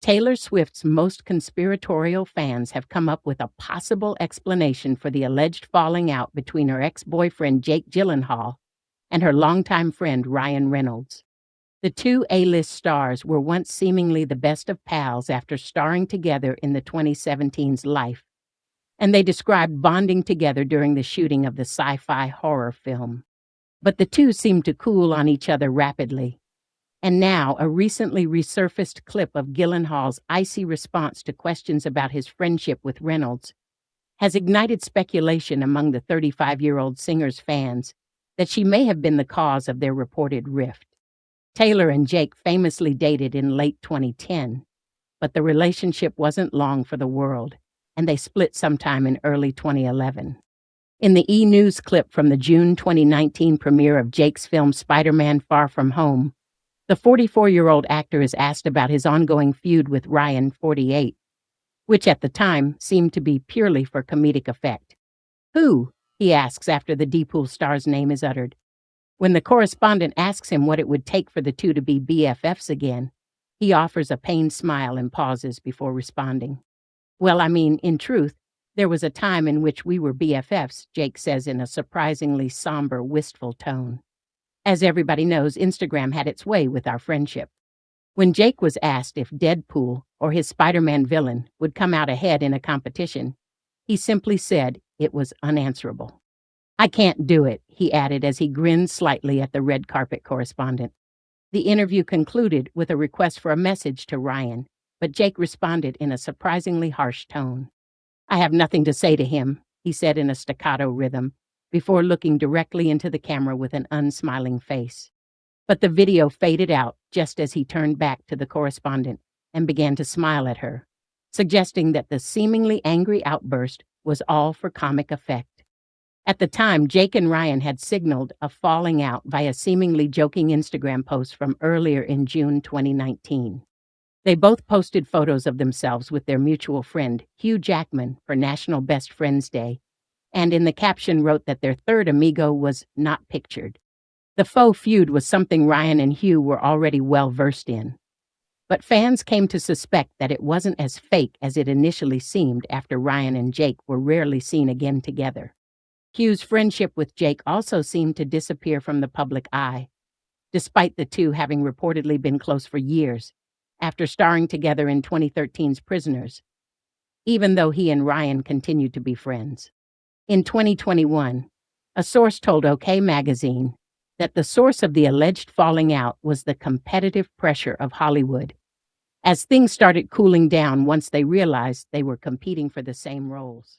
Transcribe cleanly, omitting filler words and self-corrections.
Taylor Swift's most conspiratorial fans have come up with a possible explanation for the alleged falling out between her ex-boyfriend Jake Gyllenhaal and her longtime friend Ryan Reynolds. The two A-list stars were once seemingly the best of pals after starring together in the 2017's Life, and they described bonding together during the shooting of the sci-fi horror film. But the two seemed to cool on each other rapidly. And now, a recently resurfaced clip of Gyllenhaal's icy response to questions about his friendship with Reynolds has ignited speculation among the 35-year-old singer's fans that she may have been the cause of their reported rift. Taylor and Jake famously dated in late 2010, but the relationship wasn't long for the world, and they split sometime in early 2011. In the E! News clip from the June 2019 premiere of Jake's film Spider-Man: Far From Home, the 44-year-old actor is asked about his ongoing feud with Ryan, 48, which at the time seemed to be purely for comedic effect. "Who?" he asks after the Deadpool star's name is uttered. When the correspondent asks him what it would take for the two to be BFFs again, he offers a pained smile and pauses before responding. "Well, I mean, in truth, there was a time in which we were BFFs," Jake says in a surprisingly somber, wistful tone. As everybody knows, Instagram had its way with our friendship. When Jake was asked if Deadpool or his Spider-Man villain would come out ahead in a competition, he simply said it was unanswerable. "I can't do it," he added as he grinned slightly at the red carpet correspondent. The interview concluded with a request for a message to Ryan, but Jake responded in a surprisingly harsh tone. "I have nothing to say to him," he said in a staccato rhythm, before looking directly into the camera with an unsmiling face. But the video faded out just as he turned back to the correspondent and began to smile at her, suggesting that the seemingly angry outburst was all for comic effect. At the time, Jake and Ryan had signaled a falling out via seemingly joking Instagram posts from earlier in June 2019. They both posted photos of themselves with their mutual friend, Hugh Jackman, for National Best Friends Day, and in the caption wrote that their third amigo was not pictured. The faux feud was something Ryan and Hugh were already well versed in. But fans came to suspect that it wasn't as fake as it initially seemed after Ryan and Jake were rarely seen again together. Hugh's friendship with Jake also seemed to disappear from the public eye, despite the two having reportedly been close for years, after starring together in 2013's Prisoners, even though he and Ryan continued to be friends. In 2021, a source told OK Magazine that the source of the alleged falling out was the competitive pressure of Hollywood, as things started cooling down once they realized they were competing for the same roles.